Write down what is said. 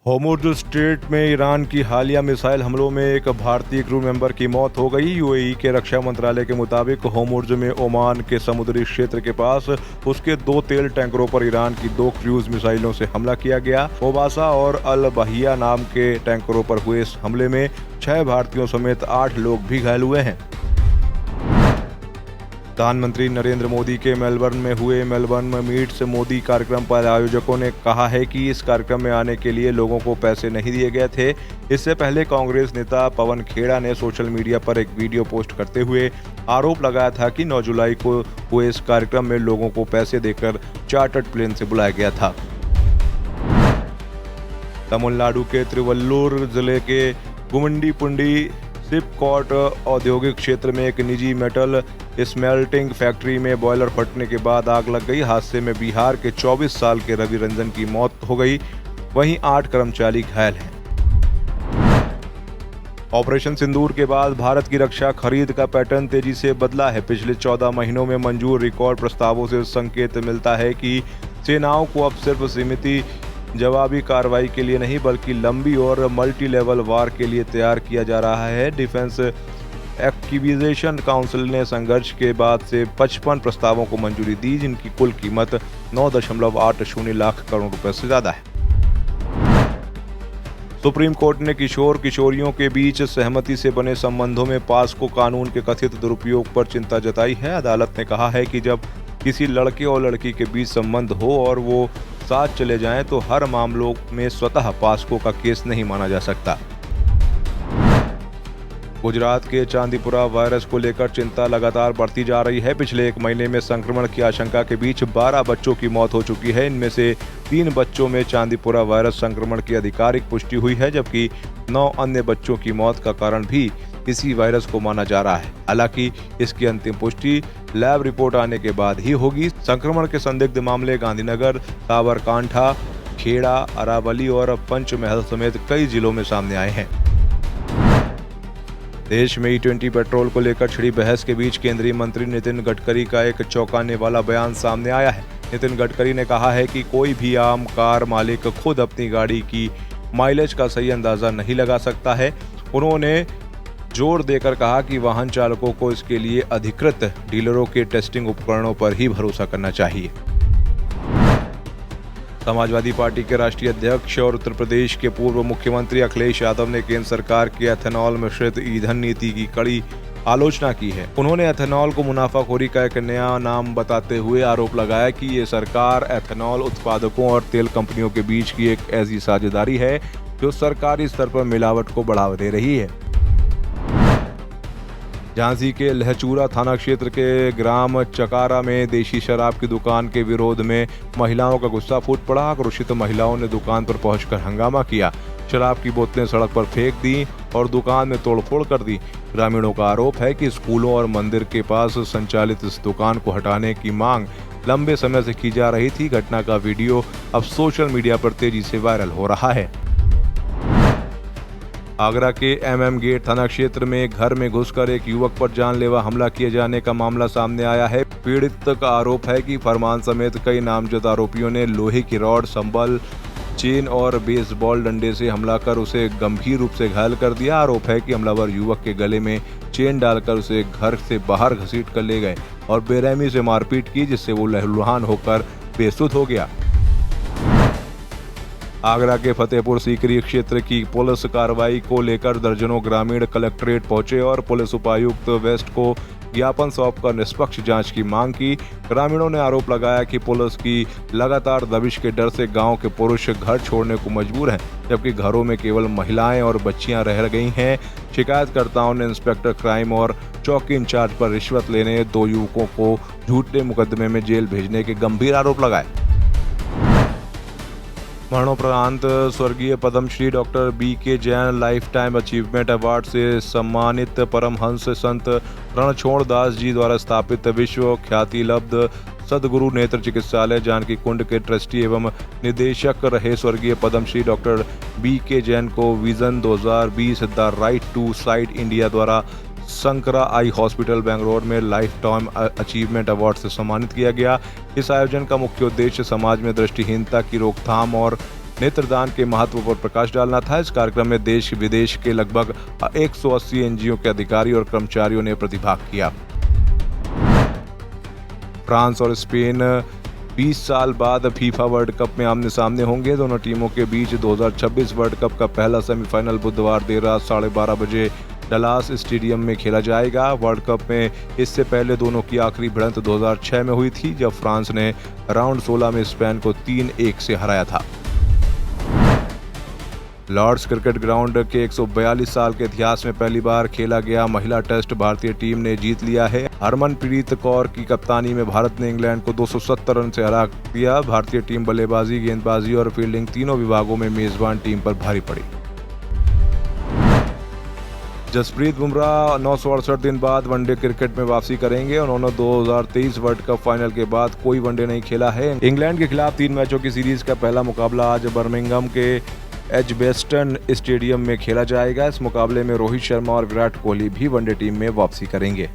Hormuz straight में Iran की हालिया मिसाइल हमलों में एक भारतीय क्रू मेंबर की मौत हो गई। यूएई के रक्षा मंत्रालय के मुताबिक होर्मुज़ में ओमान के समुद्री क्षेत्र के पास उसके 2 तेल टैंकरों पर ईरान की 2 क्रूज मिसाइलों से हमला किया गया। ओबासा और अल बहिया नाम के टैंकरों पर हुए इस हमले में 6 भारतीयों समेत 8 लोग भी घायल हुए हैं। प्रधानमंत्री नरेंद्र मोदी के मेलबर्न में हुए मेलबर्न मीट्स मोदी कार्यक्रम पर आयोजकों ने कहा है कि इस कार्यक्रम में आने के लिए लोगों को पैसे नहीं दिए गए थे। इससे पहले कांग्रेस नेता पवन खेड़ा ने सोशल मीडिया पर एक वीडियो पोस्ट करते हुए आरोप लगाया था कि 9 जुलाई को हुए इस कार्यक्रम में लोगों को पैसे देकर चार्टर्ड प्लेन से बुलाया गया था। तमिलनाडु के तिरुवल्लुर जिले के गुम्मिडीपुंडी सिपकोट औद्योगिक क्षेत्र में एक निजी मेटल स्मेल्टिंग फैक्ट्री में बॉयलर फटने के बाद आग लग गई। हादसे में बिहार के 24 साल के रवि रंजन की मौत हो गई, वहीं 8 कर्मचारी घायल हैं। ऑपरेशन सिंदूर के बाद भारत की रक्षा खरीद का पैटर्न तेजी से बदला है। पिछले 14 महीनों में मंजूर रिकॉर्ड प्रस्तावों से संकेत मिलता है कि सेनाओं को अब सिर्फ सीमित जवाबी कार्रवाई के लिए नहीं बल्कि लंबी और मल्टी लेवल वार के लिए तैयार किया जा रहा है। डिफेंस एक्विजिशन काउंसिल ने संघर्ष के बाद से 55 प्रस्तावों को मंजूरी दी, जिनकी कुल कीमत 9.80 लाख करोड़ रुपए से ज्यादा है। सुप्रीम कोर्ट ने किशोर किशोरियों के बीच सहमति से बने संबंधों में पास्को कानून के कथित दुरुपयोग पर चिंता जताई है। अदालत ने कहा है कि जब किसी लड़के और लड़की के बीच संबंध हो और वो साथ चले जाएं तो हर मामलों में स्वतः पास्को का केस नहीं माना जा सकता। गुजरात के चांदीपुरा वायरस को लेकर चिंता लगातार बढ़ती जा रही है। पिछले 1 महीने में संक्रमण की आशंका के बीच 12 बच्चों की मौत हो चुकी है। इनमें से 3 बच्चों में चांदीपुरा वायरस संक्रमण की आधिकारिक पुष्टि हुई है, जबकि 9 अन्य बच्चों की मौत का कारण भी इसी वायरस को माना जा रहा है। हालांकि इसकी अंतिम पुष्टि लैब रिपोर्ट आने के बाद ही होगी। संक्रमण के संदिग्ध मामले गांधीनगर, साबरकांठा, खेड़ा, अरावली और पंचमहल समेत कई जिलों में सामने आए हैं। देश में E20 पेट्रोल को लेकर छिड़ी बहस के बीच केंद्रीय मंत्री नितिन गडकरी का एक चौंकाने वाला बयान सामने आया है। नितिन गडकरी ने कहा है कि कोई भी आम कार मालिक खुद अपनी गाड़ी की माइलेज का सही अंदाजा नहीं लगा सकता है। उन्होंने जोर देकर कहा कि वाहन चालकों को इसके लिए अधिकृत डीलरों के टेस्टिंग उपकरणों पर ही भरोसा करना चाहिए। समाजवादी पार्टी के राष्ट्रीय अध्यक्ष और उत्तर प्रदेश के पूर्व मुख्यमंत्री अखिलेश यादव ने केंद्र सरकार की एथेनॉल मिश्रित ईंधन नीति की कड़ी आलोचना की है। उन्होंने एथेनॉल को मुनाफाखोरी का एक नया नाम बताते हुए आरोप लगाया कि ये सरकार एथेनॉल उत्पादकों और तेल कंपनियों के बीच की एक ऐसी साझेदारी है जो सरकारी स्तर पर मिलावट को बढ़ावा दे रही है। झांसी के लहचूरा थाना क्षेत्र के ग्राम चकारा में देशी शराब की दुकान के विरोध में महिलाओं का गुस्सा फूट पड़ा। आक्रोशित महिलाओं ने दुकान पर पहुंचकर हंगामा किया, शराब की बोतलें सड़क पर फेंक दी और दुकान में तोड़फोड़ कर दी। ग्रामीणों का आरोप है कि स्कूलों और मंदिर के पास संचालित इस दुकान को हटाने की मांग लंबे समय से की जा रही थी। घटना का वीडियो अब सोशल मीडिया पर तेजी से वायरल हो रहा है। आगरा के MM गेट थाना क्षेत्र में घर में घुसकर एक युवक पर जानलेवा हमला किए जाने का मामला सामने आया है। पीड़ित का आरोप है कि फरमान समेत कई नामजद आरोपियों ने लोहे की रॉड, संबल, चेन और बेसबॉल डंडे से हमला कर उसे गंभीर रूप से घायल कर दिया। आरोप है कि हमलावर युवक के गले में चेन डालकर उसे घर से बाहर घसीट कर ले गए और बेरहमी से मारपीट की, जिससे वो लहूलुहान होकर बेसुध हो गया। आगरा के फतेहपुर सीकरी क्षेत्र की पुलिस कार्रवाई को लेकर दर्जनों ग्रामीण कलेक्ट्रेट पहुंचे और पुलिस उपायुक्त वेस्ट को ज्ञापन सौंपकर निष्पक्ष जांच की मांग की। ग्रामीणों ने आरोप लगाया कि पुलिस की लगातार दबिश के डर से गांव के पुरुष घर छोड़ने को मजबूर हैं, जबकि घरों में केवल महिलाएं और बच्चियां रह गई हैं। शिकायतकर्ताओं ने इंस्पेक्टर क्राइम और चौकी इंचार्ज पर रिश्वत लेने, 2 युवकों को झूठे मुकदमे में जेल भेजने के गंभीर आरोप लगाए। मरणोपरांत स्वर्गीय Padmashri doctor BK Jain life time achievement award से सम्मानित परमहंस संत रणछोड़ दास जी द्वारा स्थापित विश्व ख्याति लब्ध सदगुरु नेत्र चिकित्सालय जानकी कुंड के ट्रस्टी एवं निदेशक रहे स्वर्गीय पद्मश्री डॉक्टर BK जैन को vision 2020 the right to sight India द्वारा शंकरा आई हॉस्पिटल बेंगलोर में लाइफ टाइम अचीवमेंट अवार्ड से सम्मानित किया गया। इस आयोजन का मुख्य उद्देश्य समाज में दृष्टिहीनता की रोकथाम और नेत्रदान के महत्व पर प्रकाश डालना था। इस कार्यक्रम में देश विदेश के लगभग 180 एनजीओ के अधिकारी और कर्मचारियों ने प्रतिभाग किया। फ्रांस और स्पेन 20 साल बाद फीफा वर्ल्ड कप में आमने सामने होंगे। दोनों टीमों के बीच 2026 वर्ल्ड कप का पहला सेमीफाइनल बुधवार देर रात 12:30 बजे डलास स्टेडियम में खेला जाएगा। वर्ल्ड कप में इससे पहले दोनों की आखिरी भिड़ंत 2006 में हुई थी, जब फ्रांस ने राउंड 16 में स्पेन को 3-1 से हराया था। लॉर्ड्स क्रिकेट ग्राउंड के 142 साल के इतिहास में पहली बार खेला गया महिला टेस्ट भारतीय टीम ने जीत लिया है। हरमनप्रीत कौर की कप्तानी में भारत ने इंग्लैंड को 270 रन से हरा दिया। भारतीय टीम बल्लेबाजी, गेंदबाजी और फील्डिंग तीनों विभागों में मेजबान टीम पर भारी पड़ी। जसप्रीत बुमराह 968 दिन बाद वनडे क्रिकेट में वापसी करेंगे। उन्होंने 2023 वर्ल्ड कप फाइनल के बाद कोई वनडे नहीं खेला है। इंग्लैंड के खिलाफ 3 मैचों की सीरीज का पहला मुकाबला आज बर्मिंघम के एजबेस्टन स्टेडियम में खेला जाएगा। इस मुकाबले में रोहित शर्मा और विराट कोहली भी वनडे टीम में वापसी करेंगे।